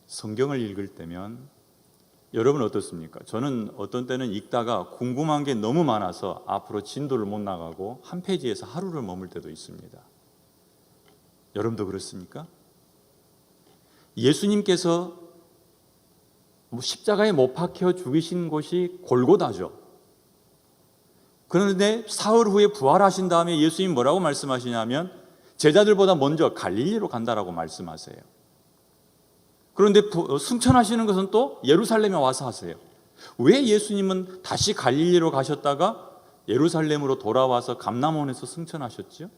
성경을 읽을 때면 여러분 어떻습니까? 저는 어떤 때는 읽다가 궁금한 게 너무 많아서 앞으로 진도를 못 나가고 한 페이지에서 하루를 머물 때도 있습니다. 여러분도 그렇습니까? 예수님께서 십자가에 못 박혀 죽으신 곳이 골고다죠. 그런데 사흘 후에 부활하신 다음에 예수님 뭐라고 말씀하시냐면 제자들보다 먼저 갈릴리로 간다라고 말씀하세요. 그런데 승천하시는 것은 또 예루살렘에 와서 하세요. 왜 예수님은 다시 갈릴리로 가셨다가 예루살렘으로 돌아와서 감람원에서 승천하셨죠?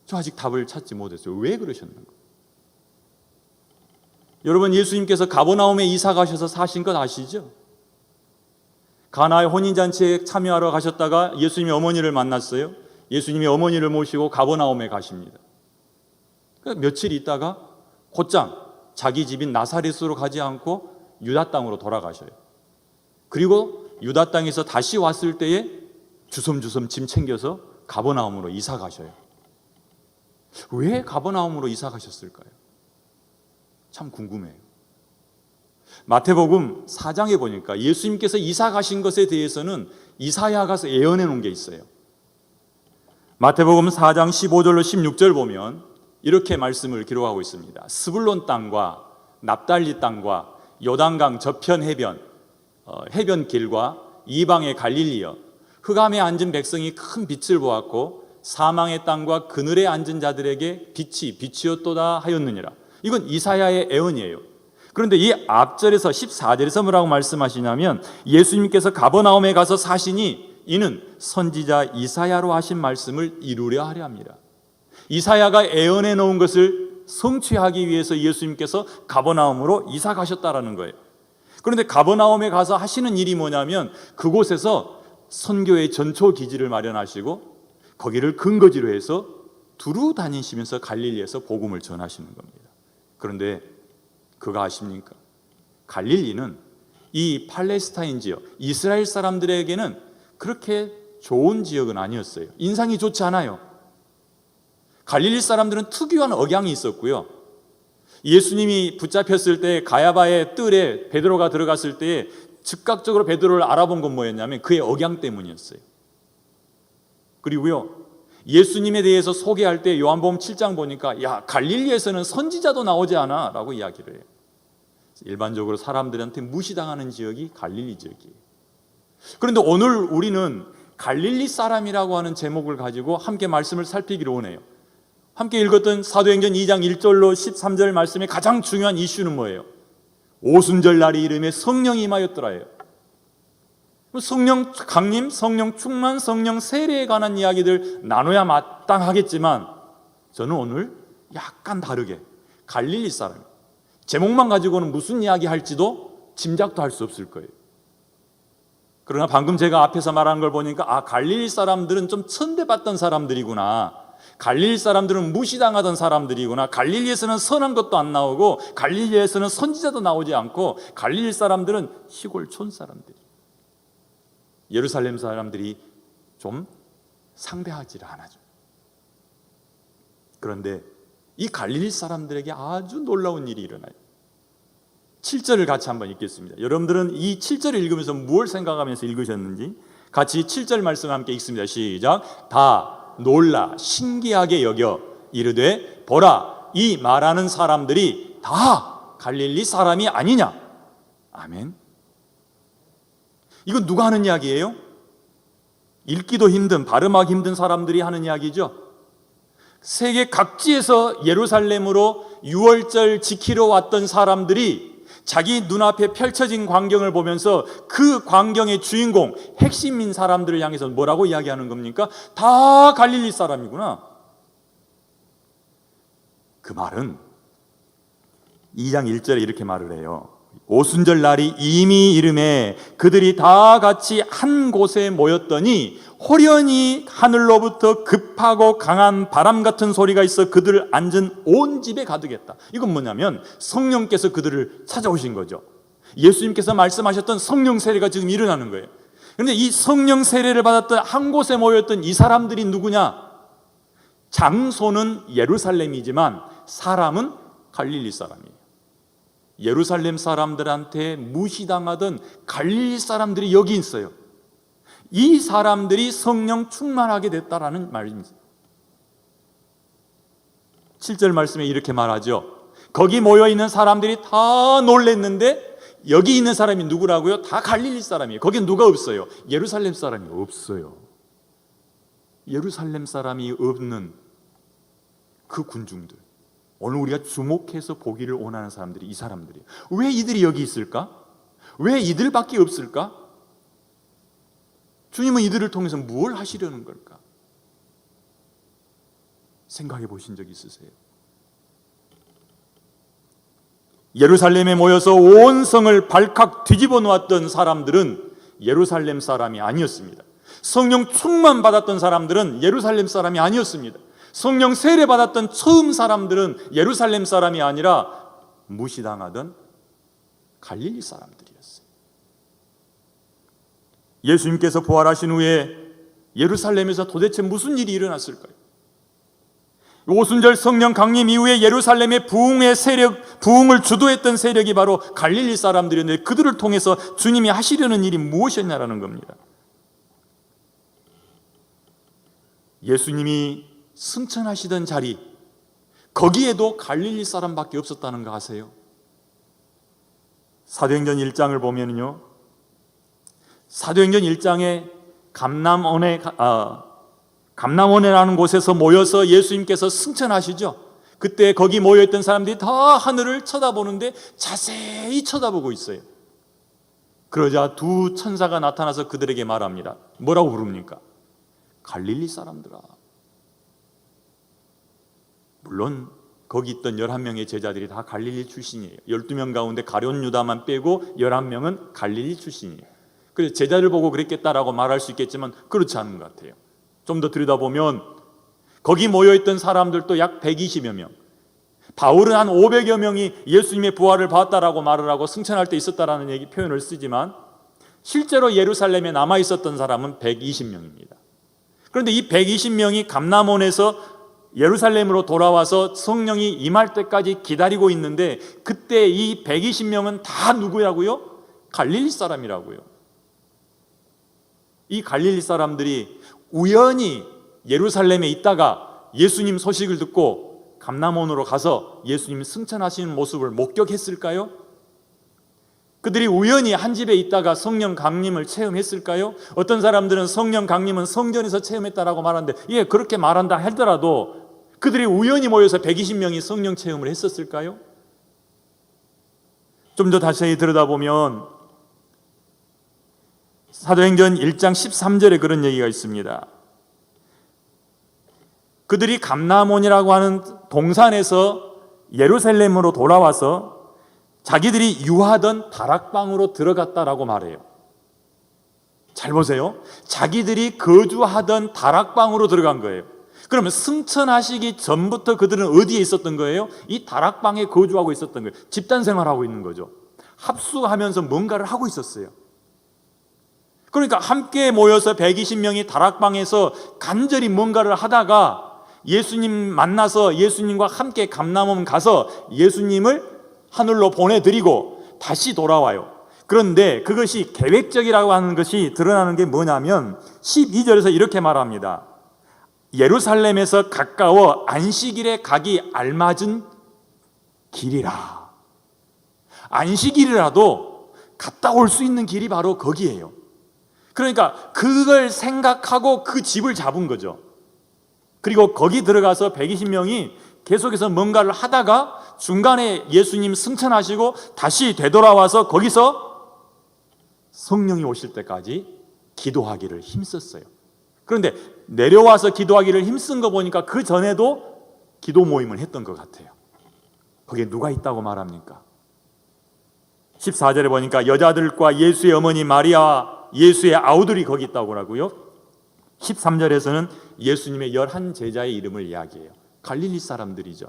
저 아직 답을 찾지 못했어요. 왜 그러셨는가? 여러분, 예수님께서 가버나움에 이사 가셔서 사신 것 아시죠? 가나의 혼인잔치에 참여하러 가셨다가 예수님이 어머니를 만났어요. 예수님이 어머니를 모시고 가버나움에 가십니다. 며칠 있다가 곧장 자기 집인 나사렛으로 가지 않고 유다 땅으로 돌아가셔요. 그리고 유다 땅에서 다시 왔을 때에 주섬주섬 짐 챙겨서 가버나움으로 이사 가셔요. 왜 가버나움으로 이사 가셨을까요? 참 궁금해요. 마태복음 4장에 보니까 예수님께서 이사 가신 것에 대해서는 이사야가 예언해 놓은 게 있어요. 마태복음 4장 15절로 16절 보면 이렇게 말씀을 기록하고 있습니다. 스불론 땅과 납달리 땅과 요단강 저편 해변길과 이방의 갈릴리여, 흑암에 앉은 백성이 큰 빛을 보았고 사망의 땅과 그늘에 앉은 자들에게 빛이 비치었도다 하였느니라. 이건 이사야의 예언이에요. 그런데 이 앞절에서 14절에서 뭐라고 말씀하시냐면 예수님께서 가버나움에 가서 사시니 이는 선지자 이사야로 하신 말씀을 이루려 하려 합니다. 이사야가 예언해 놓은 것을 성취하기 위해서 예수님께서 가버나움으로 이사 가셨다라는 거예요. 그런데 가버나움에 가서 하시는 일이 뭐냐면 그곳에서 선교의 전초 기지를 마련하시고 거기를 근거지로 해서 두루 다니시면서 갈릴리에서 복음을 전하시는 겁니다. 그런데 그거 아십니까? 갈릴리는 이 팔레스타인 지역, 이스라엘 사람들에게는 그렇게 좋은 지역은 아니었어요. 인상이 좋지 않아요. 갈릴리 사람들은 특유한 억양이 있었고요. 예수님이 붙잡혔을 때 가야바의 뜰에 베드로가 들어갔을 때 즉각적으로 베드로를 알아본 건 뭐였냐면 그의 억양 때문이었어요. 그리고요, 예수님에 대해서 소개할 때 요한복음 7장 보니까 야, 갈릴리에서는 선지자도 나오지 않아 라고 이야기를 해요. 일반적으로 사람들한테 무시당하는 지역이 갈릴리 지역이에요. 그런데 오늘 우리는 갈릴리 사람이라고 하는 제목을 가지고 함께 말씀을 살피기를 원해요. 함께 읽었던 사도행전 2장 1절로 13절 말씀의 가장 중요한 이슈는 뭐예요? 오순절 날이 이름에 성령이 임하였더라예요. 성령 강림, 성령 충만, 성령 세례에 관한 이야기들 나눠야 마땅하겠지만 저는 오늘 약간 다르게 갈릴리 사람, 제목만 가지고는 무슨 이야기 할지도 짐작도 할 수 없을 거예요. 그러나 방금 제가 앞에서 말한 걸 보니까 갈릴리 사람들은 좀 천대받던 사람들이구나, 갈릴리 사람들은 무시당하던 사람들이구나, 갈릴리에서는 선한 것도 안 나오고 갈릴리에서는 선지자도 나오지 않고 갈릴리 사람들은 시골 촌 사람들, 예루살렘 사람들이 좀 상대하지를 않아죠. 그런데 이 갈릴리 사람들에게 아주 놀라운 일이 일어나요. 7절을 같이 한번 읽겠습니다. 여러분들은 이 7절을 읽으면서 무엇을 생각하면서 읽으셨는지 같이 7절 말씀 함께 읽습니다. 시작. 다 놀라 신기하게 여겨 이르되 보라, 이 말하는 사람들이 다 갈릴리 사람이 아니냐. 아멘. 이건 누가 하는 이야기예요? 읽기도 힘든, 발음하기 힘든 사람들이 하는 이야기죠. 세계 각지에서 예루살렘으로 유월절 지키러 왔던 사람들이 자기 눈앞에 펼쳐진 광경을 보면서 그 광경의 주인공, 핵심인 사람들을 향해서 뭐라고 이야기하는 겁니까? 다 갈릴리 사람이구나. 그 말은 2장 1절에 이렇게 말을 해요. 오순절 날이 이미 이름에 그들이 다 같이 한 곳에 모였더니 호련히 하늘로부터 급하고 강한 바람 같은 소리가 있어 그들 앉은 온 집에 가득했다. 이건 뭐냐면 성령께서 그들을 찾아오신 거죠. 예수님께서 말씀하셨던 성령 세례가 지금 일어나는 거예요. 그런데 이 성령 세례를 받았던 한 곳에 모였던 이 사람들이 누구냐? 장소는 예루살렘이지만 사람은 갈릴리 사람이에요. 예루살렘 사람들한테 무시당하던 갈릴리 사람들이 여기 있어요. 이 사람들이 성령 충만하게 됐다라는 말입니다. 7절 말씀에 이렇게 말하죠. 거기 모여있는 사람들이 다 놀랬는데 여기 있는 사람이 누구라고요? 다 갈릴리 사람이에요. 거긴 누가 없어요? 예루살렘 사람이 없어요. 예루살렘 사람이 없는 그 군중들, 오늘 우리가 주목해서 보기를 원하는 사람들이 이 사람들이에요. 왜 이들이 여기 있을까? 왜 이들밖에 없을까? 주님은 이들을 통해서 무엇을 하시려는 걸까? 생각해 보신 적 있으세요? 예루살렘에 모여서 온 성을 발칵 뒤집어 놓았던 사람들은 예루살렘 사람이 아니었습니다. 성령 충만 받았던 사람들은 예루살렘 사람이 아니었습니다. 성령 세례 받았던 처음 사람들은 예루살렘 사람이 아니라 무시당하던 갈릴리 사람들이었어요. 예수님께서 부활하신 후에 예루살렘에서 도대체 무슨 일이 일어났을까요? 오순절 성령 강림 이후에 예루살렘의 부흥을 주도했던 세력이 바로 갈릴리 사람들이었는데 그들을 통해서 주님이 하시려는 일이 무엇이었냐라는 겁니다. 예수님이 승천하시던 자리, 거기에도 갈릴리 사람밖에 없었다는 거 아세요? 사도행전 1장을 보면요, 사도행전 1장에 감람원이라는 곳에서 모여서 예수님께서 승천하시죠. 그때 거기 모여있던 사람들이 다 하늘을 쳐다보는데 자세히 쳐다보고 있어요. 그러자 두 천사가 나타나서 그들에게 말합니다. 뭐라고 부릅니까? 갈릴리 사람들아. 물론 거기 있던 11명의 제자들이 다 갈릴리 출신이에요. 12명 가운데 가룟 유다만 빼고 11명은 갈릴리 출신이에요. 그래서 제자를 보고 그랬겠다라고 말할 수 있겠지만 그렇지 않은 것 같아요. 좀 더 들여다보면 거기 모여있던 사람들도 약 120여 명, 바울은 한 500여 명이 예수님의 부활을 봤다라고 말을 하고 승천할 때 있었다라는 표현을 쓰지만 실제로 예루살렘에 남아있었던 사람은 120명입니다. 그런데 이 120명이 감람원에서 예루살렘으로 돌아와서 성령이 임할 때까지 기다리고 있는데 그때 이 120명은 다 누구라고요? 갈릴리 사람이라고요. 이 갈릴리 사람들이 우연히 예루살렘에 있다가 예수님 소식을 듣고 감람원으로 가서 예수님 승천하시는 모습을 목격했을까요? 그들이 우연히 한 집에 있다가 성령 강림을 체험했을까요? 어떤 사람들은 성령 강림은 성전에서 체험했다라고 말하는데 예, 그렇게 말한다 하더라도 그들이 우연히 모여서 120명이 성령 체험을 했었을까요? 좀 더 자세히 들여다보면 사도행전 1장 13절에 그런 얘기가 있습니다. 그들이 감람원이라고 하는 동산에서 예루살렘으로 돌아와서 자기들이 유하던 다락방으로 들어갔다라고 말해요. 잘 보세요. 자기들이 거주하던 다락방으로 들어간 거예요. 그러면 승천하시기 전부터 그들은 어디에 있었던 거예요? 이 다락방에 거주하고 있었던 거예요. 집단 생활하고 있는 거죠. 합숙하면서 뭔가를 하고 있었어요. 그러니까 함께 모여서 120명이 다락방에서 간절히 뭔가를 하다가 예수님 만나서 예수님과 함께 감람원 가서 예수님을 하늘로 보내드리고 다시 돌아와요. 그런데 그것이 계획적이라고 하는 것이 드러나는 게 뭐냐면 12절에서 이렇게 말합니다. 예루살렘에서 가까워 안식일에 가기 알맞은 길이라. 안식일이라도 갔다 올 수 있는 길이 바로 거기예요. 그러니까 그걸 생각하고 그 집을 잡은 거죠. 그리고 거기 들어가서 120명이 계속해서 뭔가를 하다가 중간에 예수님 승천하시고 다시 되돌아와서 거기서 성령이 오실 때까지 기도하기를 힘썼어요. 그런데 내려와서 기도하기를 힘쓴 거 보니까 그 전에도 기도 모임을 했던 것 같아요. 거기에 누가 있다고 말합니까? 14절에 보니까 여자들과 예수의 어머니 마리아와 예수의 아우들이 거기 있다고 하고요. 13절에서는 예수님의 11 제자의 이름을 이야기해요. 갈릴리 사람들이죠.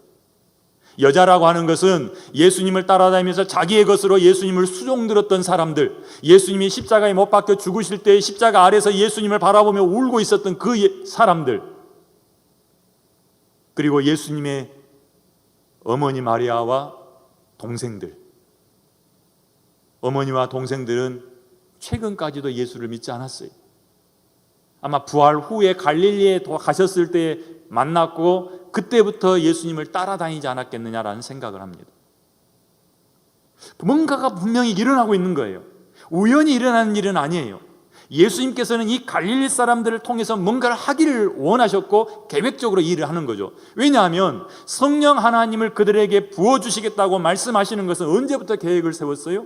여자라고 하는 것은 예수님을 따라다니면서 자기의 것으로 예수님을 수종들었던 사람들, 예수님이 십자가에 못 박혀 죽으실 때 십자가 아래서 예수님을 바라보며 울고 있었던 그 사람들, 그리고 예수님의 어머니 마리아와 동생들, 어머니와 동생들은 최근까지도 예수를 믿지 않았어요. 아마 부활 후에 갈릴리에 가셨을 때 만났고 그때부터 예수님을 따라다니지 않았겠느냐라는 생각을 합니다. 뭔가가 분명히 일어나고 있는 거예요. 우연히 일어나는 일은 아니에요. 예수님께서는 이 갈릴리 사람들을 통해서 뭔가를 하기를 원하셨고 계획적으로 일을 하는 거죠. 왜냐하면 성령 하나님을 그들에게 부어주시겠다고 말씀하시는 것은 언제부터 계획을 세웠어요?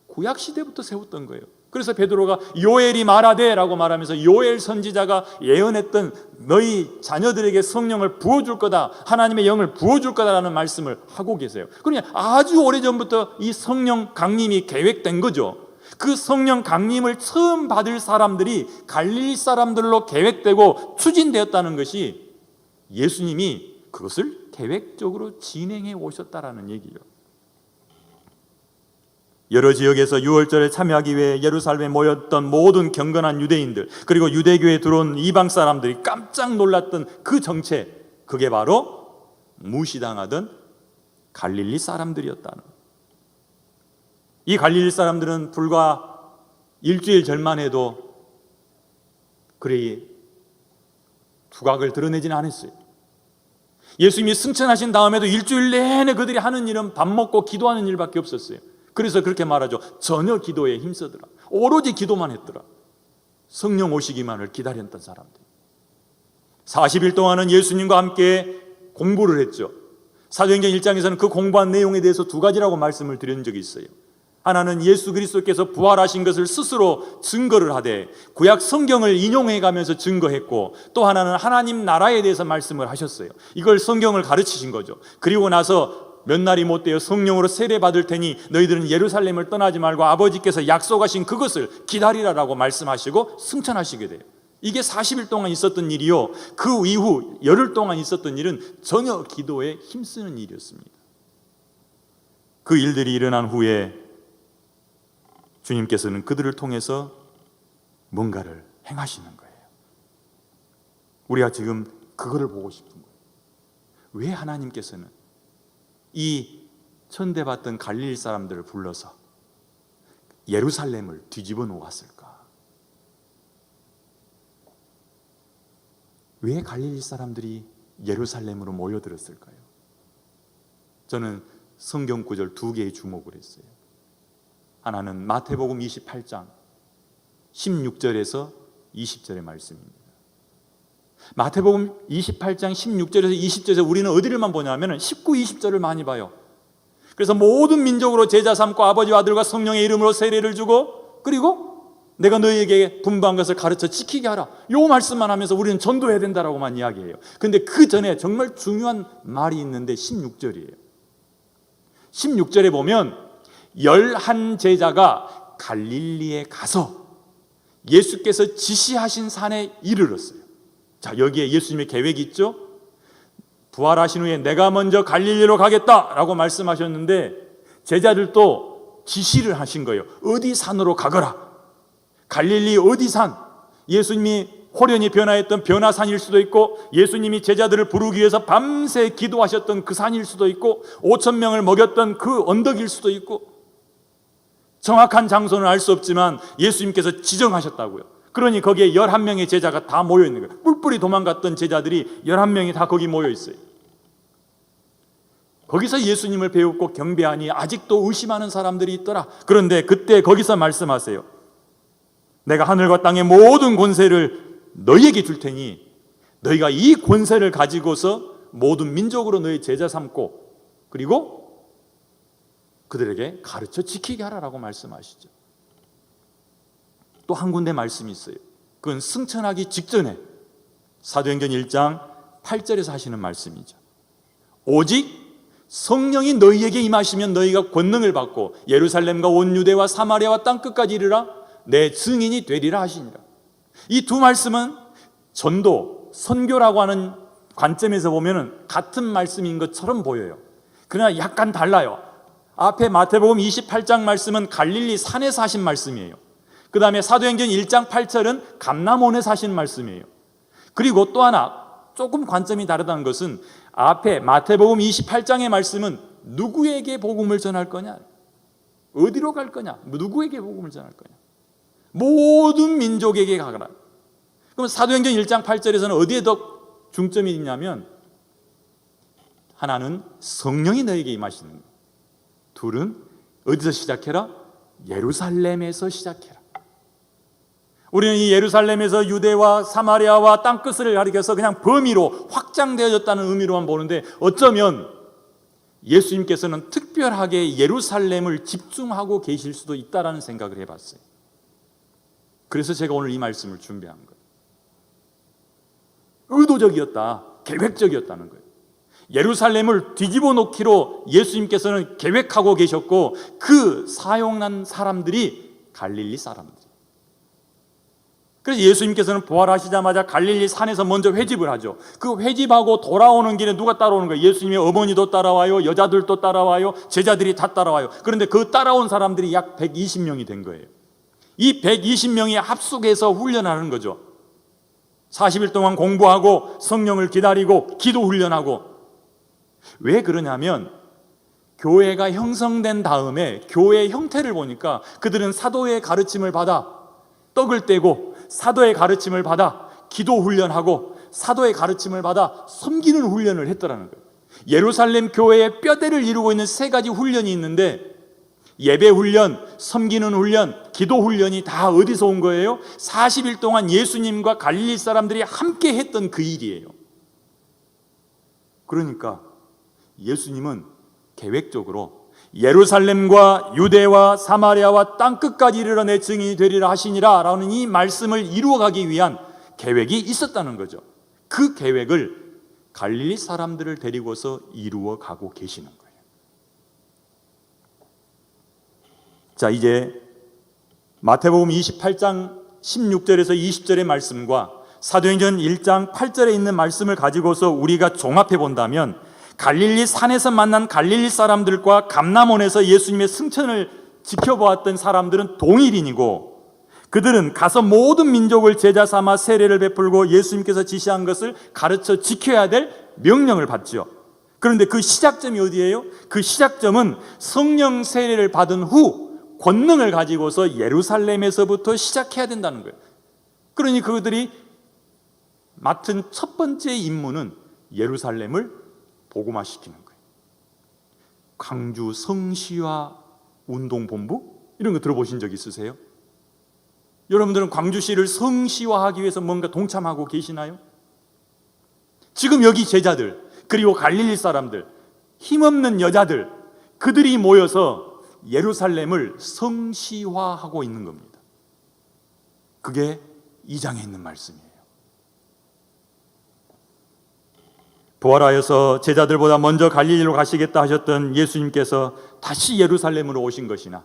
구약시대부터 세웠던 거예요. 그래서 베드로가 요엘이 말하되 라고 말하면서 요엘 선지자가 예언했던 너희 자녀들에게 성령을 부어줄 거다, 하나님의 영을 부어줄 거다라는 말씀을 하고 계세요. 그러니까 아주 오래전부터 이 성령 강림이 계획된 거죠. 그 성령 강림을 처음 받을 사람들이 갈릴리 사람들로 계획되고 추진되었다는 것이 예수님이 그것을 계획적으로 진행해 오셨다라는 얘기예요. 여러 지역에서 유월절에 참여하기 위해 예루살렘에 모였던 모든 경건한 유대인들, 그리고 유대교에 들어온 이방 사람들이 깜짝 놀랐던 그 정체, 그게 바로 무시당하던 갈릴리 사람들이었다는 거예요. 이 갈릴리 사람들은 불과 일주일 전만 해도 그리 두각을 드러내지는 않았어요. 예수님이 승천하신 다음에도 일주일 내내 그들이 하는 일은 밥 먹고 기도하는 일밖에 없었어요. 그래서 그렇게 말하죠. 전혀 기도에 힘쓰더라. 오로지 기도만 했더라. 성령 오시기만을 기다렸던 사람들. 40일 동안은 예수님과 함께 공부를 했죠. 사도행전 1장에서는 그 공부한 내용에 대해서 두 가지라고 말씀을 드린 적이 있어요. 하나는 예수 그리스도께서 부활하신 것을 스스로 증거를 하되 구약 성경을 인용해 가면서 증거했고, 또 하나는 하나님 나라에 대해서 말씀을 하셨어요. 이걸 성경을 가르치신 거죠. 그리고 나서 몇 날이 못 되어 성령으로 세례받을 테니 너희들은 예루살렘을 떠나지 말고 아버지께서 약속하신 그것을 기다리라라고 말씀하시고 승천하시게 돼요. 이게 40일 동안 있었던 일이요, 그 이후 열흘 동안 있었던 일은 전혀 기도에 힘쓰는 일이었습니다. 그 일들이 일어난 후에 주님께서는 그들을 통해서 뭔가를 행하시는 거예요. 우리가 지금 그거를 보고 싶은 거예요. 왜 하나님께서는 이 천대받던 갈릴리 사람들을 불러서 예루살렘을 뒤집어 놓았을까? 왜 갈릴리 사람들이 예루살렘으로 모여들었을까요? 저는 성경 구절 두 개에 주목을 했어요. 하나는 마태복음 28장 16절에서 20절의 말씀입니다. 마태복음 28장 16절에서 20절에서 우리는 어디를만 보냐면 19, 20절을 많이 봐요. 그래서 모든 민족으로 제자 삼고 아버지와 아들과 성령의 이름으로 세례를 주고, 그리고 내가 너희에게 분부한 것을 가르쳐 지키게 하라, 요 말씀만 하면서 우리는 전도해야 된다라고만 이야기해요. 근데 그 전에 정말 중요한 말이 있는데 16절이에요. 16절에 보면 11 제자가 갈릴리에 가서 예수께서 지시하신 산에 이르렀어요. 자, 여기에 예수님의 계획이 있죠. 부활하신 후에 내가 먼저 갈릴리로 가겠다라고 말씀하셨는데 제자들도 지시를 하신 거예요. 어디 산으로 가거라. 갈릴리 어디 산? 예수님이 호련히 변화했던 변화산일 수도 있고, 예수님이 제자들을 부르기 위해서 밤새 기도하셨던 그 산일 수도 있고, 5,000명을 먹였던 그 언덕일 수도 있고, 정확한 장소는 알 수 없지만 예수님께서 지정하셨다고요. 그러니 거기에 11명의 제자가 다 모여 있는 거예요. 뿔뿔이 도망갔던 제자들이 11명이 다 거기 모여 있어요. 거기서 예수님을 배웠고 경배하니 아직도 의심하는 사람들이 있더라. 그런데 그때 거기서 말씀하세요. 내가 하늘과 땅의 모든 권세를 너희에게 줄 테니 너희가 이 권세를 가지고서 모든 민족으로 너희 제자 삼고, 그리고 그들에게 가르쳐 지키게 하라라고 말씀하시죠. 또 한 군데 말씀이 있어요. 그건 승천하기 직전에 사도행전 1장 8절에서 하시는 말씀이죠. 오직 성령이 너희에게 임하시면 너희가 권능을 받고 예루살렘과 온 유대와 사마리아와 땅끝까지 이르라 내 증인이 되리라 하시니라. 이 두 말씀은 전도, 선교라고 하는 관점에서 보면 같은 말씀인 것처럼 보여요. 그러나 약간 달라요. 앞에 마태복음 28장 말씀은 갈릴리 산에서 하신 말씀이에요. 그 다음에 사도행전 1장 8절은 감람원에서 하신 말씀이에요. 그리고 또 하나 조금 관점이 다르다는 것은 앞에 마태복음 28장의 말씀은 누구에게 복음을 전할 거냐? 어디로 갈 거냐? 누구에게 복음을 전할 거냐? 모든 민족에게 가거라. 그럼 사도행전 1장 8절에서는 어디에 더 중점이 있냐면, 하나는 성령이 너에게 임하시는 거예요. 둘은 어디서 시작해라? 예루살렘에서 시작해라. 우리는 이 예루살렘에서 유대와 사마리아와 땅끝을 가리켜서 그냥 범위로 확장되어졌다는 의미로만 보는데, 어쩌면 예수님께서는 특별하게 예루살렘을 집중하고 계실 수도 있다라는 생각을 해봤어요. 그래서 제가 오늘 이 말씀을 준비한 거예요. 의도적이었다, 계획적이었다는 거예요. 예루살렘을 뒤집어 놓기로 예수님께서는 계획하고 계셨고, 그 사용한 사람들이 갈릴리 사람들. 그래서 예수님께서는 부활하시자마자 갈릴리 산에서 먼저 회집을 하죠. 그 회집하고 돌아오는 길에 누가 따라오는 거예요? 예수님의 어머니도 따라와요, 여자들도 따라와요, 제자들이 다 따라와요. 그런데 그 따라온 사람들이 약 120명이 된 거예요. 이 120명이 합숙해서 훈련하는 거죠. 40일 동안 공부하고 성령을 기다리고 기도 훈련하고. 왜 그러냐면, 교회가 형성된 다음에 교회의 형태를 보니까 그들은 사도의 가르침을 받아 떡을 떼고, 사도의 가르침을 받아 기도 훈련하고, 사도의 가르침을 받아 섬기는 훈련을 했더라는 거예요. 예루살렘 교회의 뼈대를 이루고 있는 세 가지 훈련이 있는데, 예배 훈련, 섬기는 훈련, 기도 훈련이 다 어디서 온 거예요? 40일 동안 예수님과 갈릴리 사람들이 함께 했던 그 일이에요. 그러니까 예수님은 계획적으로 예루살렘과 유대와 사마리아와 땅끝까지 이르러 내 증인이 되리라 하시니라 라는 이 말씀을 이루어가기 위한 계획이 있었다는 거죠. 그 계획을 갈릴리 사람들을 데리고서 이루어가고 계시는 거예요. 자, 이제 마태복음 28장 16절에서 20절의 말씀과 사도행전 1장 8절에 있는 말씀을 가지고서 우리가 종합해 본다면, 갈릴리 산에서 만난 갈릴리 사람들과 감람원에서 예수님의 승천을 지켜보았던 사람들은 동일인이고, 그들은 가서 모든 민족을 제자 삼아 세례를 베풀고 예수님께서 지시한 것을 가르쳐 지켜야 될 명령을 받죠. 그런데 그 시작점이 어디예요? 그 시작점은 성령 세례를 받은 후 권능을 가지고서 예루살렘에서부터 시작해야 된다는 거예요. 그러니 그들이 맡은 첫 번째 임무는 예루살렘을 복음화시키는 거예요. 광주 성시화 운동본부? 이런 거 들어보신 적 있으세요? 여러분들은 광주시를 성시화하기 위해서 뭔가 동참하고 계시나요? 지금 여기 제자들, 그리고 갈릴리 사람들, 힘없는 여자들, 그들이 모여서 예루살렘을 성시화하고 있는 겁니다. 그게 2장에 있는 말씀이에요. 부활하여서 제자들보다 먼저 갈릴리로 가시겠다 하셨던 예수님께서 다시 예루살렘으로 오신 것이나,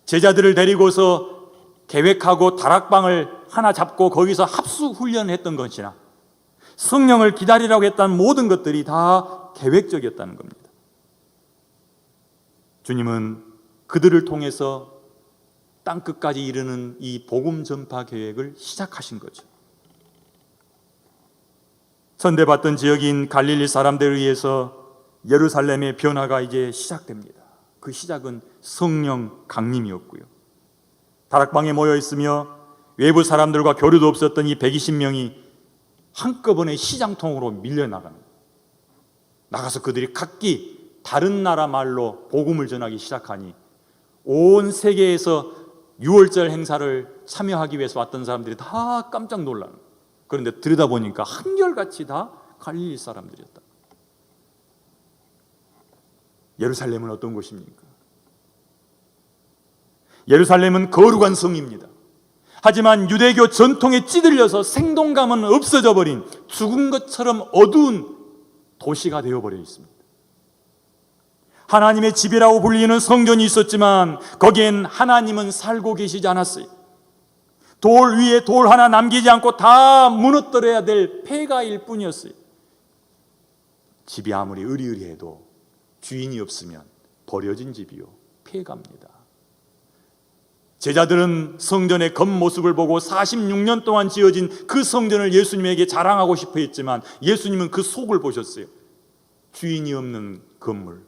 제자들을 데리고서 계획하고 다락방을 하나 잡고 거기서 합숙 훈련을 했던 것이나, 성령을 기다리라고 했던 모든 것들이 다 계획적이었다는 겁니다. 주님은 그들을 통해서 땅끝까지 이르는 이 복음 전파 계획을 시작하신 거죠. 선대받던 지역인 갈릴리 사람들에 의해서 예루살렘의 변화가 이제 시작됩니다. 그 시작은 성령 강림이었고요. 다락방에 모여 있으며 외부 사람들과 교류도 없었던 이 120명이 한꺼번에 시장통으로 밀려나가는 거예요. 나가서 그들이 각기 다른 나라 말로 복음을 전하기 시작하니 온 세계에서 6월절 행사를 참여하기 위해서 왔던 사람들이 다 깜짝 놀라는 거예요. 그런데 들여다보니까 한결같이 다 갈릴리 사람들이었다. 예루살렘은 어떤 곳입니까? 예루살렘은 거룩한 성입니다. 하지만 유대교 전통에 찌들려서 생동감은 없어져 버린 죽은 것처럼 어두운 도시가 되어버려 있습니다. 하나님의 집이라고 불리는 성전이 있었지만 거기엔 하나님은 살고 계시지 않았어요. 돌 위에 돌 하나 남기지 않고 다 무너뜨려야 될 폐가일 뿐이었어요. 집이 아무리 으리으리해도 주인이 없으면 버려진 집이요 폐가입니다. 제자들은 성전의 겉모습을 보고 46년 동안 지어진 그 성전을 예수님에게 자랑하고 싶어 했지만 예수님은 그 속을 보셨어요. 주인이 없는 건물,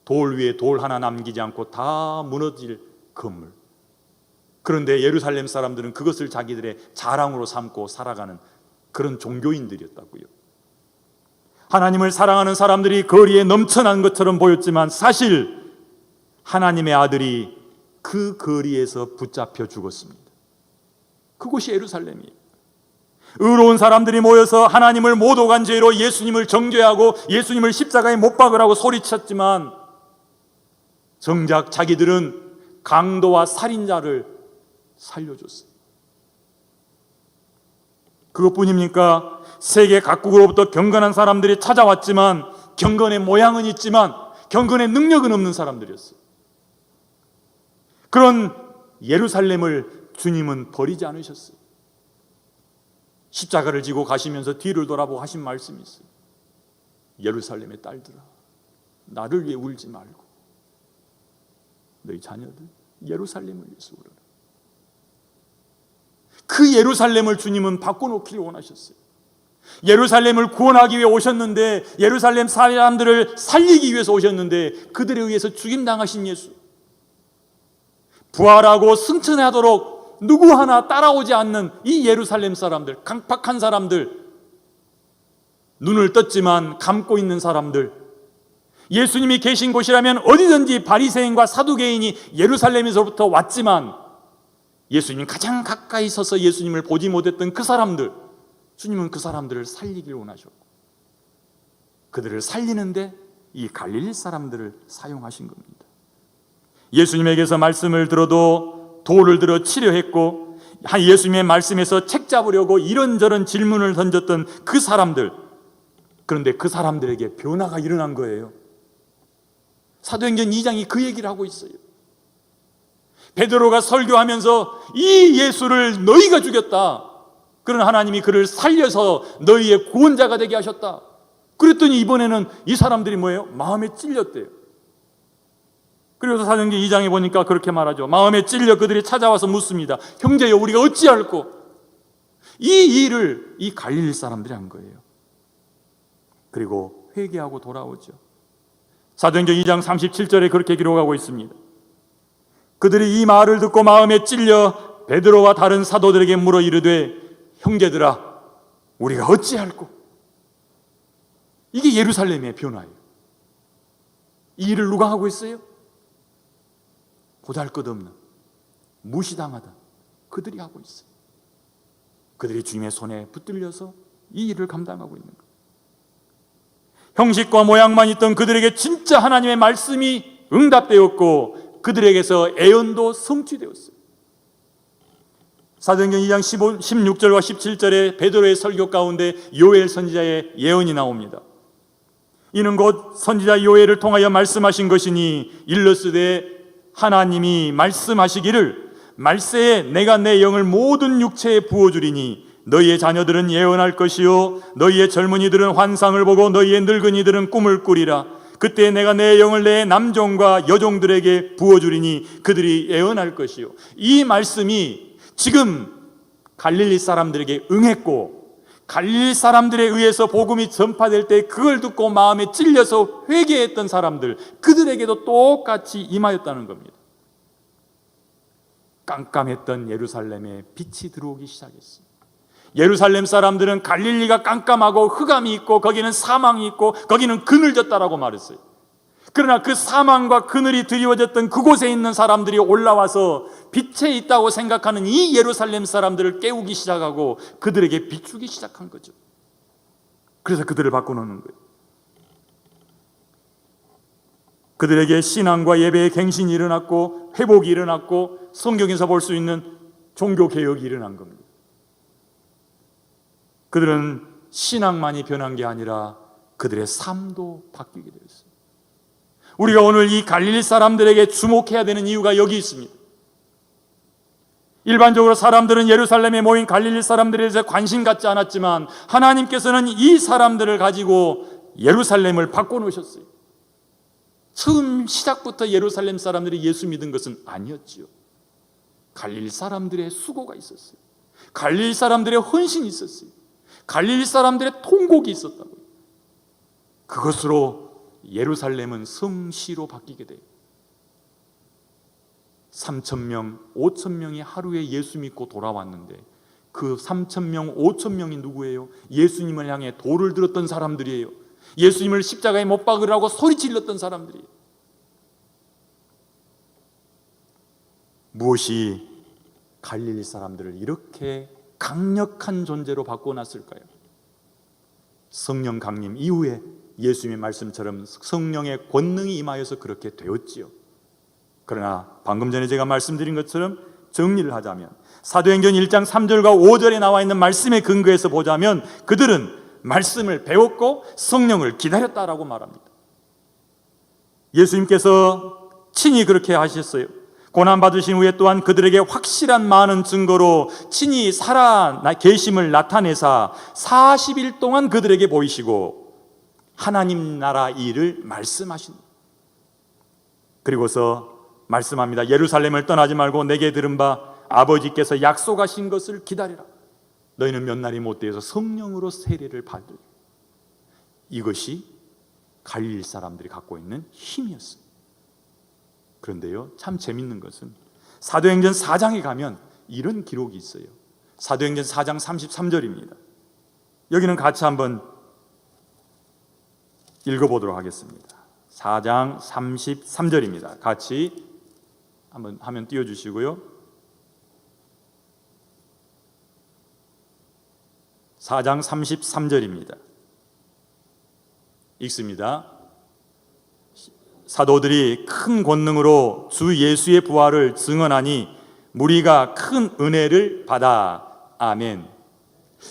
돌 위에 돌 하나 남기지 않고 다 무너질 건물. 그런데 예루살렘 사람들은 그것을 자기들의 자랑으로 삼고 살아가는 그런 종교인들이었다고요. 하나님을 사랑하는 사람들이 거리에 넘쳐난 것처럼 보였지만 사실 하나님의 아들이 그 거리에서 붙잡혀 죽었습니다. 그곳이 예루살렘이에요. 의로운 사람들이 모여서 하나님을 모독한 죄로 예수님을 정죄하고 예수님을 십자가에 못 박으라고 소리쳤지만 정작 자기들은 강도와 살인자를 살려줬어요. 그것뿐입니까? 세계 각국으로부터 경건한 사람들이 찾아왔지만 경건의 모양은 있지만 경건의 능력은 없는 사람들이었어요. 그런 예루살렘을 주님은 버리지 않으셨어요. 십자가를 지고 가시면서 뒤를 돌아보고 하신 말씀이 있어요. 예루살렘의 딸들아, 나를 위해 울지 말고 너희 자녀들 예루살렘을 위해서 울어라. 그 예루살렘을 주님은 바꿔놓기를 원하셨어요. 예루살렘을 구원하기 위해 오셨는데, 예루살렘 사람들을 살리기 위해서 오셨는데 그들에 의해서 죽임당하신 예수, 부활하고 승천하도록 누구 하나 따라오지 않는 이 예루살렘 사람들, 강팍한 사람들, 눈을 떴지만 감고 있는 사람들, 예수님이 계신 곳이라면 어디든지 바리새인과 사두개인이 예루살렘에서부터 왔지만 예수님 가장 가까이 서서 예수님을 보지 못했던 그 사람들, 주님은 그 사람들을 살리길 원하셨고 그들을 살리는데 이 갈릴리 사람들을 사용하신 겁니다. 예수님에게서 말씀을 들어도 돌을 들어 치려 했고 예수님의 말씀에서 책 잡으려고 이런저런 질문을 던졌던 그 사람들, 그런데 그 사람들에게 변화가 일어난 거예요. 사도행전 2장이 그 얘기를 하고 있어요. 베드로가 설교하면서 이 예수를 너희가 죽였다, 그런 하나님이 그를 살려서 너희의 구원자가 되게 하셨다. 그랬더니 이번에는 이 사람들이 뭐예요? 마음에 찔렸대요. 그래서 사도행전 2장에 보니까 그렇게 말하죠. 마음에 찔려 그들이 찾아와서 묻습니다. 형제여, 우리가 어찌할꼬? 이 일을 이 갈릴리 사람들이 한 거예요. 그리고 회개하고 돌아오죠. 사도행전 2장 37절에 그렇게 기록하고 있습니다. 그들이 이 말을 듣고 마음에 찔려 베드로와 다른 사도들에게 물어 이르되 형제들아, 우리가 어찌할꼬? 이게 예루살렘의 변화예요. 이 일을 누가 하고 있어요? 보잘것없는, 무시당하던 그들이 하고 있어요. 그들이 주님의 손에 붙들려서 이 일을 감당하고 있는 거예요. 형식과 모양만 있던 그들에게 진짜 하나님의 말씀이 응답되었고 그들에게서 애언도 성취되었어요. 사도행전 2장 16절과 17절에 베드로의 설교 가운데 요엘 선지자의 예언이 나옵니다. 이는 곧 선지자 요엘을 통하여 말씀하신 것이니 일러스되 하나님이 말씀하시기를 말세에 내가 내 영을 모든 육체에 부어주리니 너희의 자녀들은 예언할 것이요 너희의 젊은이들은 환상을 보고 너희의 늙은이들은 꿈을 꾸리라. 그때 내가 내 영을 내 남종과 여종들에게 부어주리니 그들이 예언할 것이요. 이 말씀이 지금 갈릴리 사람들에게 응했고 갈릴리 사람들에 의해서 복음이 전파될 때 그걸 듣고 마음에 찔려서 회개했던 사람들, 그들에게도 똑같이 임하였다는 겁니다. 깜깜했던 예루살렘에 빛이 들어오기 시작했어요. 예루살렘 사람들은 갈릴리가 깜깜하고 흑암이 있고 거기는 사망이 있고 거기는 그늘졌다라고 말했어요. 그러나 그 사망과 그늘이 드리워졌던 그곳에 있는 사람들이 올라와서 빛에 있다고 생각하는 이 예루살렘 사람들을 깨우기 시작하고 그들에게 비추기 시작한 거죠. 그래서 그들을 바꿔놓는 거예요. 그들에게 신앙과 예배의 갱신이 일어났고 회복이 일어났고 성경에서 볼 수 있는 종교개혁이 일어난 겁니다. 그들은 신앙만이 변한 게 아니라 그들의 삶도 바뀌게 되었어요. 우리가 오늘 이 갈릴리 사람들에게 주목해야 되는 이유가 여기 있습니다. 일반적으로 사람들은 예루살렘에 모인 갈릴리 사람들에 대해서 관심 갖지 않았지만 하나님께서는 이 사람들을 가지고 예루살렘을 바꿔놓으셨어요. 처음 시작부터 예루살렘 사람들이 예수 믿은 것은 아니었지요. 갈릴리 사람들의 수고가 있었어요. 갈릴리 사람들의 헌신이 있었어요. 갈릴리 사람들의 통곡이 있었다고요. 그것으로 예루살렘은 성시로 바뀌게 돼요. 3,000명, 5,000명이 하루에 예수 믿고 돌아왔는데 그 3,000명, 5,000명이 누구예요? 예수님을 향해 돌을 들었던 사람들이에요. 예수님을 십자가에 못 박으라고 소리 질렀던 사람들이에요. 무엇이 갈릴리 사람들을 이렇게 강력한 존재로 바꿔놨을까요? 성령 강림 이후에 예수님의 말씀처럼 성령의 권능이 임하여서 그렇게 되었지요. 그러나 방금 전에 제가 말씀드린 것처럼 정리를 하자면 사도행전 1장 3절과 5절에 나와 있는 말씀의 근거에서 보자면 그들은 말씀을 배웠고 성령을 기다렸다라고 말합니다. 예수님께서 친히 그렇게 하셨어요. 고난받으신 후에 또한 그들에게 확실한 많은 증거로 친히 살아 계심을 나타내사 40일 동안 그들에게 보이시고 하나님 나라 일을 말씀하십니다. 그리고서 말씀합니다. 예루살렘을 떠나지 말고 내게 들은 바 아버지께서 약속하신 것을 기다리라. 너희는 몇 날이 못 되어서 성령으로 세례를 받으리. 이것이 갈릴리 사람들이 갖고 있는 힘이었습니다. 그런데요, 참 재밌는 것은 사도행전 4장에 가면 이런 기록이 있어요. 사도행전 4장 33절입니다. 여기는 같이 한번 읽어보도록 하겠습니다. 4장 33절입니다. 같이 한번 화면 띄워주시고요. 4장 33절입니다. 읽습니다. 사도들이 큰 권능으로 주 예수의 부활을 증언하니 무리가 큰 은혜를 받아. 아멘.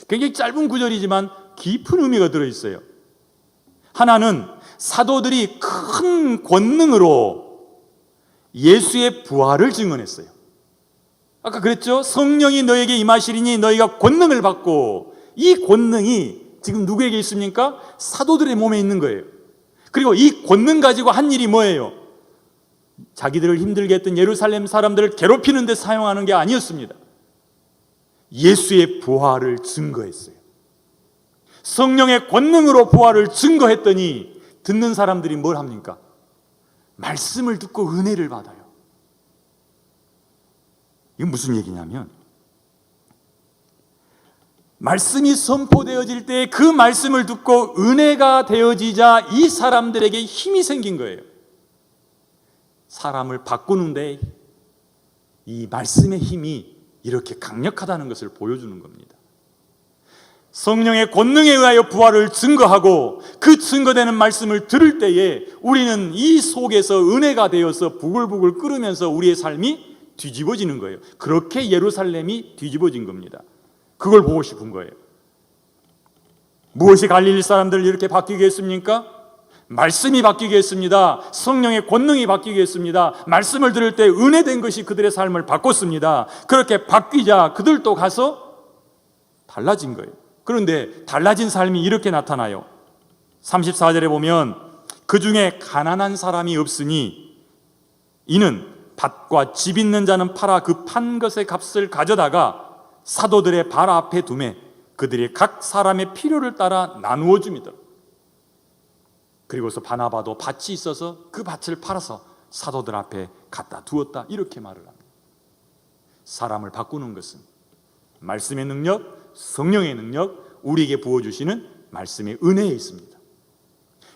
굉장히 짧은 구절이지만 깊은 의미가 들어있어요. 하나는 사도들이 큰 권능으로 예수의 부활을 증언했어요. 아까 그랬죠? 성령이 너에게 임하시리니 너희가 권능을 받고, 이 권능이 지금 누구에게 있습니까? 사도들의 몸에 있는 거예요. 그리고 이 권능 가지고 한 일이 뭐예요? 자기들을 힘들게 했던 예루살렘 사람들을 괴롭히는 데 사용하는 게 아니었습니다. 예수의 부활을 증거했어요. 성령의 권능으로 부활을 증거했더니 듣는 사람들이 뭘 합니까? 말씀을 듣고 은혜를 받아요. 이건 무슨 얘기냐면, 말씀이 선포되어질 때 그 말씀을 듣고 은혜가 되어지자 이 사람들에게 힘이 생긴 거예요. 사람을 바꾸는데 이 말씀의 힘이 이렇게 강력하다는 것을 보여주는 겁니다. 성령의 권능에 의하여 부활을 증거하고 그 증거되는 말씀을 들을 때에 우리는 이 속에서 은혜가 되어서 부글부글 끓으면서 우리의 삶이 뒤집어지는 거예요. 그렇게 예루살렘이 뒤집어진 겁니다. 그걸 보고 싶은 거예요. 무엇이 갈릴리 사람들을 이렇게 바뀌게 했습니까? 말씀이 바뀌게 했습니다. 성령의 권능이 바뀌게 했습니다. 말씀을 들을 때 은혜된 것이 그들의 삶을 바꿨습니다. 그렇게 바뀌자 그들도 가서 달라진 거예요. 그런데 달라진 삶이 이렇게 나타나요. 34절에 보면 그 중에 가난한 사람이 없으니 이는 밭과 집 있는 자는 팔아 그 판 것의 값을 가져다가 사도들의 발 앞에 두매 그들이 각 사람의 필요를 따라 나누어 줍니다. 그리고서 바나바도 밭이 있어서 그 밭을 팔아서 사도들 앞에 갖다 두었다, 이렇게 말을 합니다. 사람을 바꾸는 것은 말씀의 능력, 성령의 능력, 우리에게 부어주시는 말씀의 은혜에 있습니다.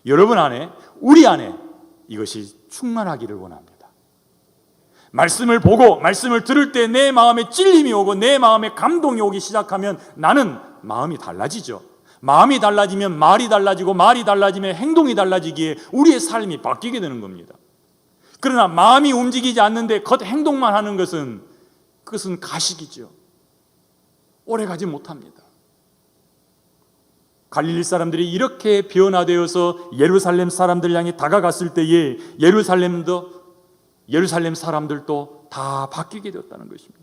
여러분 안에, 우리 안에 이것이 충만하기를 원합니다. 말씀을 보고 말씀을 들을 때 내 마음에 찔림이 오고 내 마음에 감동이 오기 시작하면 나는 마음이 달라지죠. 마음이 달라지면 말이 달라지고 말이 달라지면 행동이 달라지기에 우리의 삶이 바뀌게 되는 겁니다. 그러나 마음이 움직이지 않는데 겉 행동만 하는 것은, 그것은 가식이죠. 오래가지 못합니다. 갈릴리 사람들이 이렇게 변화되어서 예루살렘 사람들 향해 다가갔을 때에 예루살렘 사람들도 다 바뀌게 되었다는 것입니다.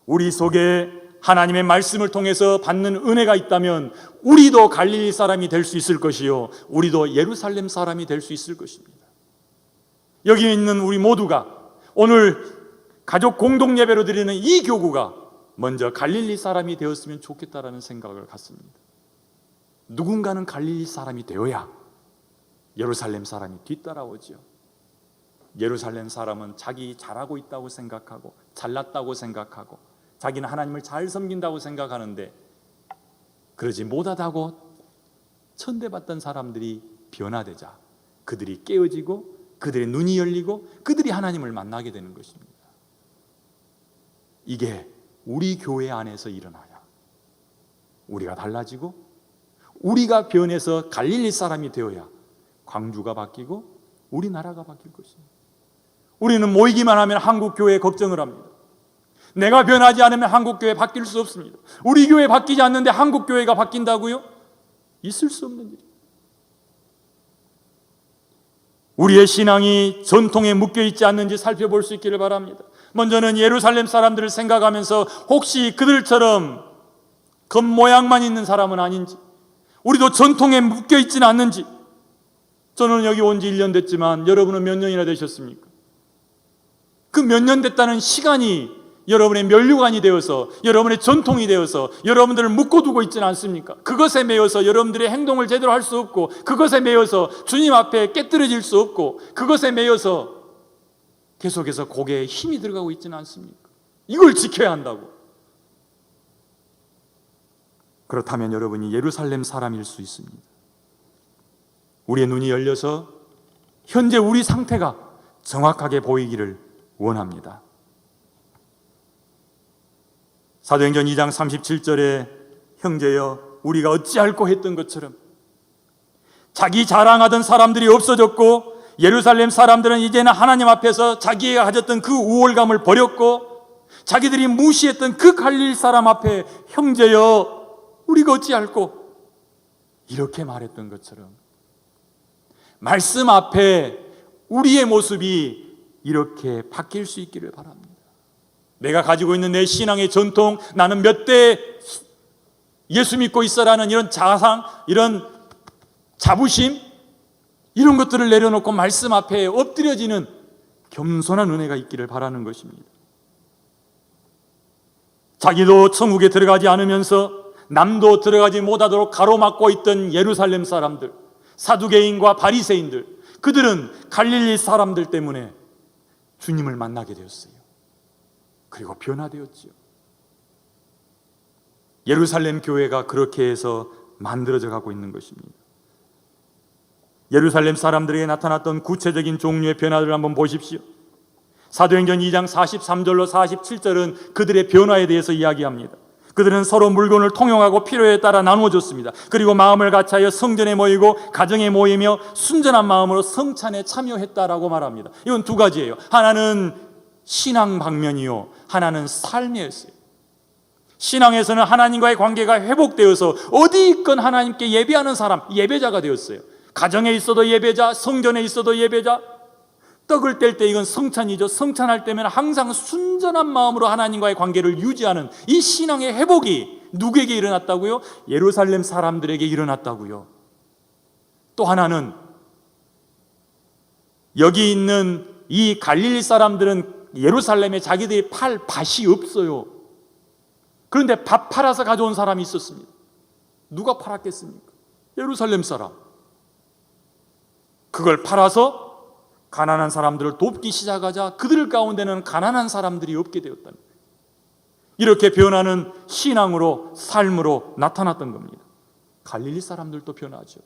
우리 속에 하나님의 말씀을 통해서 받는 은혜가 있다면 우리도 갈릴리 사람이 될 수 있을 것이요, 우리도 예루살렘 사람이 될 수 있을 것입니다. 여기 있는 우리 모두가 오늘 가족 공동 예배로 드리는 이 교구가 먼저 갈릴리 사람이 되었으면 좋겠다라는 생각을 갖습니다. 누군가는 갈릴리 사람이 되어야 예루살렘 사람이 뒤따라오죠. 예루살렘 사람은 자기 잘하고 있다고 생각하고 잘났다고 생각하고 자기는 하나님을 잘 섬긴다고 생각하는데 그러지 못하다고 천대받던 사람들이 변화되자 그들이 깨어지고 그들의 눈이 열리고 그들이 하나님을 만나게 되는 것입니다. 이게 우리 교회 안에서 일어나야 우리가 달라지고 우리가 변해서 갈릴리 사람이 되어야 광주가 바뀌고 우리나라가 바뀔 것입니다. 우리는 모이기만 하면 한국 교회에 걱정을 합니다. 내가 변하지 않으면 한국 교회 바뀔 수 없습니다. 우리 교회 바뀌지 않는데 한국 교회가 바뀐다고요? 있을 수 없는 일입니다. 우리의 신앙이 전통에 묶여 있지 않는지 살펴볼 수 있기를 바랍니다. 먼저는 예루살렘 사람들을 생각하면서 혹시 그들처럼 겉모양만 있는 사람은 아닌지, 우리도 전통에 묶여 있지는 않는지. 저는 여기 온 지 1년 됐지만 여러분은 몇 년이나 되셨습니까? 그 몇 년 됐다는 시간이 여러분의 면류관이 되어서 여러분의 전통이 되어서 여러분들을 묶어두고 있지는 않습니까? 그것에 매여서 여러분들의 행동을 제대로 할 수 없고 그것에 매여서 주님 앞에 깨뜨려질 수 없고 그것에 매여서 계속해서 고개에 힘이 들어가고 있지는 않습니까? 이걸 지켜야 한다고. 그렇다면 여러분이 예루살렘 사람일 수 있습니다. 우리의 눈이 열려서 현재 우리 상태가 정확하게 보이기를 원합니다. 사도행전 2장 37절에 형제여 우리가 어찌할꼬 했던 것처럼 자기 자랑하던 사람들이 없어졌고 예루살렘 사람들은 이제는 하나님 앞에서 자기가 가졌던 그 우월감을 버렸고 자기들이 무시했던 그 갈릴 사람 앞에 형제여 우리가 어찌할꼬 이렇게 말했던 것처럼 말씀 앞에 우리의 모습이 이렇게 바뀔 수 있기를 바랍니다. 내가 가지고 있는 내 신앙의 전통, 나는 몇 대 예수 믿고 있어라는 이런 자상, 이런 자부심, 이런 것들을 내려놓고 말씀 앞에 엎드려지는 겸손한 은혜가 있기를 바라는 것입니다. 자기도 천국에 들어가지 않으면서 남도 들어가지 못하도록 가로막고 있던 예루살렘 사람들, 사두개인과 바리새인들, 그들은 갈릴리 사람들 때문에 주님을 만나게 되었어요. 그리고 변화되었지요. 예루살렘 교회가 그렇게 해서 만들어져 가고 있는 것입니다. 예루살렘 사람들에게 나타났던 구체적인 종류의 변화를 한번 보십시오. 사도행전 2장 43절로 47절은 그들의 변화에 대해서 이야기합니다. 그들은 서로 물건을 통용하고 필요에 따라 나누어줬습니다. 그리고 마음을 같이하여 성전에 모이고 가정에 모이며 순전한 마음으로 성찬에 참여했다라고 말합니다. 이건 두 가지예요. 하나는 신앙 방면이요, 하나는 삶이었어요. 신앙에서는 하나님과의 관계가 회복되어서 어디 있건 하나님께 예배하는 사람, 예배자가 되었어요. 가정에 있어도 예배자, 성전에 있어도 예배자. 떡을 뗄 때 이건 성찬이죠. 성찬할 때면 항상 순전한 마음으로 하나님과의 관계를 유지하는 이 신앙의 회복이 누구에게 일어났다고요? 예루살렘 사람들에게 일어났다고요. 또 하나는 여기 있는 이 갈릴리 사람들은 예루살렘에 자기들이 팔 밭이 없어요. 그런데 밥 팔아서 가져온 사람이 있었습니다. 누가 팔았겠습니까? 예루살렘 사람. 그걸 팔아서 가난한 사람들을 돕기 시작하자 그들 가운데는 가난한 사람들이 없게 되었다는 거예요. 이렇게 변하는 신앙으로, 삶으로 나타났던 겁니다. 갈릴리 사람들도 변하죠.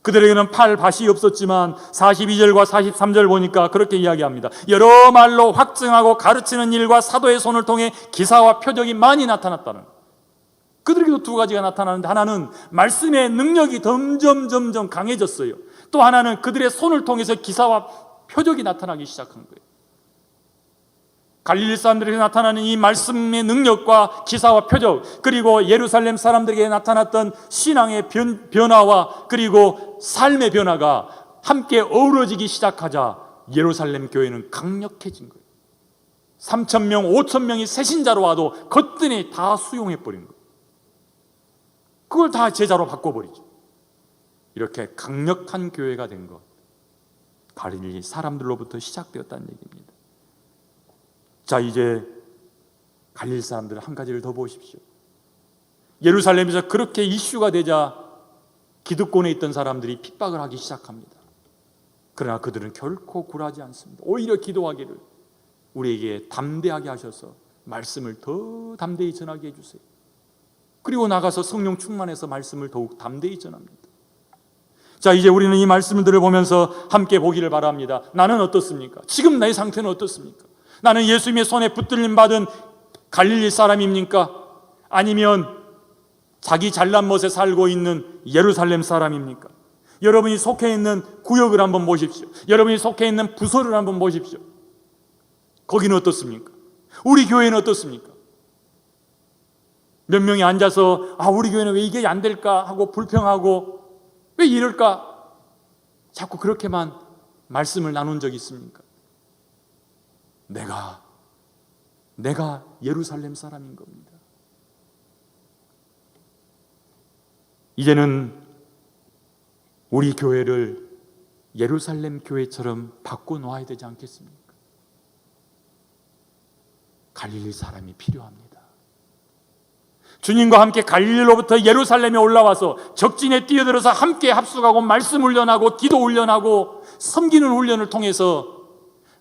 그들에게는 팔 밭이 없었지만 42절과 43절 보니까 그렇게 이야기합니다. 여러 말로 확증하고 가르치는 일과 사도의 손을 통해 기사와 표적이 많이 나타났다는 거예요. 그들에게도 두 가지가 나타나는데 하나는 말씀의 능력이 점점 강해졌어요. 또 하나는 그들의 손을 통해서 기사와 표적이 나타나기 시작한 거예요. 갈릴리 사람들에게 나타나는 이 말씀의 능력과 기사와 표적, 그리고 예루살렘 사람들에게 나타났던 신앙의 변화와 그리고 삶의 변화가 함께 어우러지기 시작하자 예루살렘 교회는 강력해진 거예요. 3,000명, 5,000명이 새신자로 와도 거뜬히 다 수용해버린 거예요. 그걸 다 제자로 바꿔버리죠. 이렇게 강력한 교회가 된 것, 갈릴리 사람들로부터 시작되었다는 얘기입니다. 자, 이제 갈릴리 사람들 한 가지를 더 보십시오. 예루살렘에서 그렇게 이슈가 되자 기득권에 있던 사람들이 핍박을 하기 시작합니다. 그러나 그들은 결코 굴하지 않습니다. 오히려 기도하기를 우리에게 담대하게 하셔서 말씀을 더 담대히 전하게 해주세요. 그리고 나가서 성령 충만해서 말씀을 더욱 담대히 전합니다. 자, 이제 우리는 이 말씀들을 보면서 함께 보기를 바랍니다. 나는 어떻습니까? 지금 내 상태는 어떻습니까? 나는 예수님의 손에 붙들림 받은 갈릴리 사람입니까? 아니면 자기 잘난 멋에 살고 있는 예루살렘 사람입니까? 여러분이 속해 있는 구역을 한번 보십시오. 여러분이 속해 있는 부서를 한번 보십시오. 거기는 어떻습니까? 우리 교회는 어떻습니까? 몇 명이 앉아서 우리 교회는 왜 이게 안 될까 하고 불평하고 왜 이럴까? 자꾸 그렇게만 말씀을 나눈 적이 있습니까? 내가 예루살렘 사람인 겁니다. 이제는 우리 교회를 예루살렘 교회처럼 바꿔놓아야 되지 않겠습니까? 갈릴리 사람이 필요합니다. 주님과 함께 갈릴리로부터 예루살렘에 올라와서 적진에 뛰어들어서 함께 합숙하고 말씀 훈련하고 기도 훈련하고 섬기는 훈련을 통해서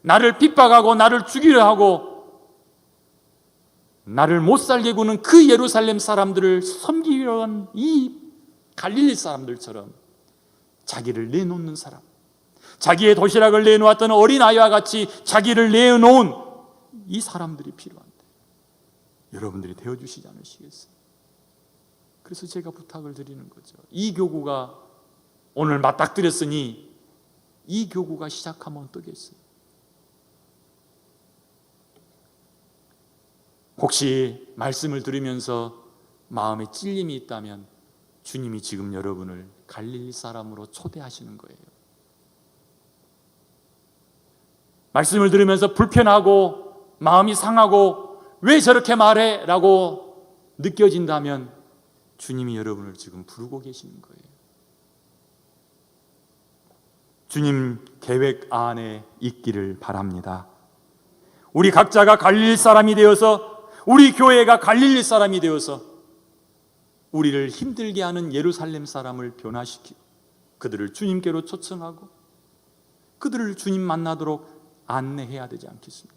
나를 핍박하고 나를 죽이려 하고 나를 못 살게 구는 그 예루살렘 사람들을 섬기려 한 이 갈릴리 사람들처럼 자기를 내놓는 사람, 자기의 도시락을 내놓았던 어린아이와 같이 자기를 내놓은 이 사람들이 필요한데 여러분들이 되어주시지 않으시겠어요? 그래서 제가 부탁을 드리는 거죠. 이 교구가 오늘 맞닥뜨렸으니 이 교구가 시작하면 어떠겠어요? 혹시 말씀을 들으면서 마음에 찔림이 있다면 주님이 지금 여러분을 갈릴리 사람으로 초대하시는 거예요. 말씀을 들으면서 불편하고 마음이 상하고 왜 저렇게 말해? 라고 느껴진다면 주님이 여러분을 지금 부르고 계시는 거예요. 주님 계획 안에 있기를 바랍니다. 우리 각자가 갈릴리 사람이 되어서, 우리 교회가 갈릴리 사람이 되어서 우리를 힘들게 하는 예루살렘 사람을 변화시키고 그들을 주님께로 초청하고 그들을 주님 만나도록 안내해야 되지 않겠습니까?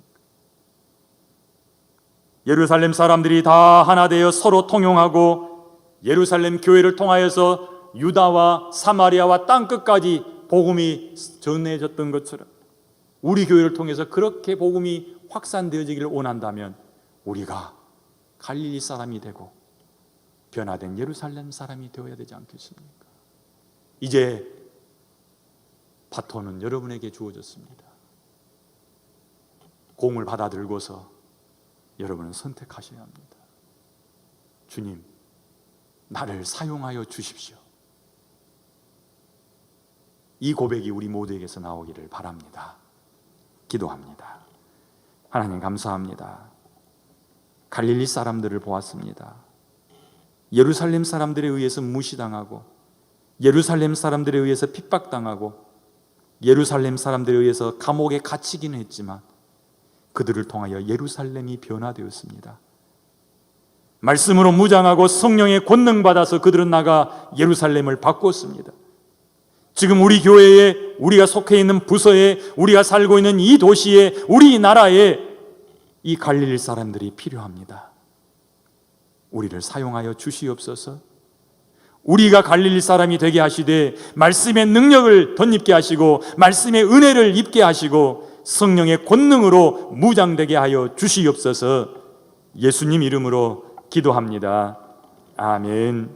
예루살렘 사람들이 다 하나 되어 서로 통용하고 예루살렘 교회를 통하여서 유다와 사마리아와 땅끝까지 복음이 전해졌던 것처럼 우리 교회를 통해서 그렇게 복음이 확산되어지기를 원한다면 우리가 갈릴리 사람이 되고 변화된 예루살렘 사람이 되어야 되지 않겠습니까? 이제 바톤은 여러분에게 주어졌습니다. 공을 받아들고서 여러분은 선택하셔야 합니다. 주님, 나를 사용하여 주십시오. 이 고백이 우리 모두에게서 나오기를 바랍니다. 기도합니다. 하나님 감사합니다. 갈릴리 사람들을 보았습니다. 예루살렘 사람들에 의해서 무시당하고 예루살렘 사람들에 의해서 핍박당하고 예루살렘 사람들에 의해서 감옥에 갇히기는 했지만 그들을 통하여 예루살렘이 변화되었습니다. 말씀으로 무장하고 성령의 권능 받아서 그들은 나가 예루살렘을 바꿨습니다. 지금 우리 교회에, 우리가 속해 있는 부서에, 우리가 살고 있는 이 도시에, 우리나라에 이 갈릴리 사람들이 필요합니다. 우리를 사용하여 주시옵소서. 우리가 갈릴리 사람이 되게 하시되 말씀의 능력을 덧입게 하시고 말씀의 은혜를 입게 하시고 성령의 권능으로 무장되게 하여 주시옵소서. 예수님 이름으로 기도합니다. 아멘.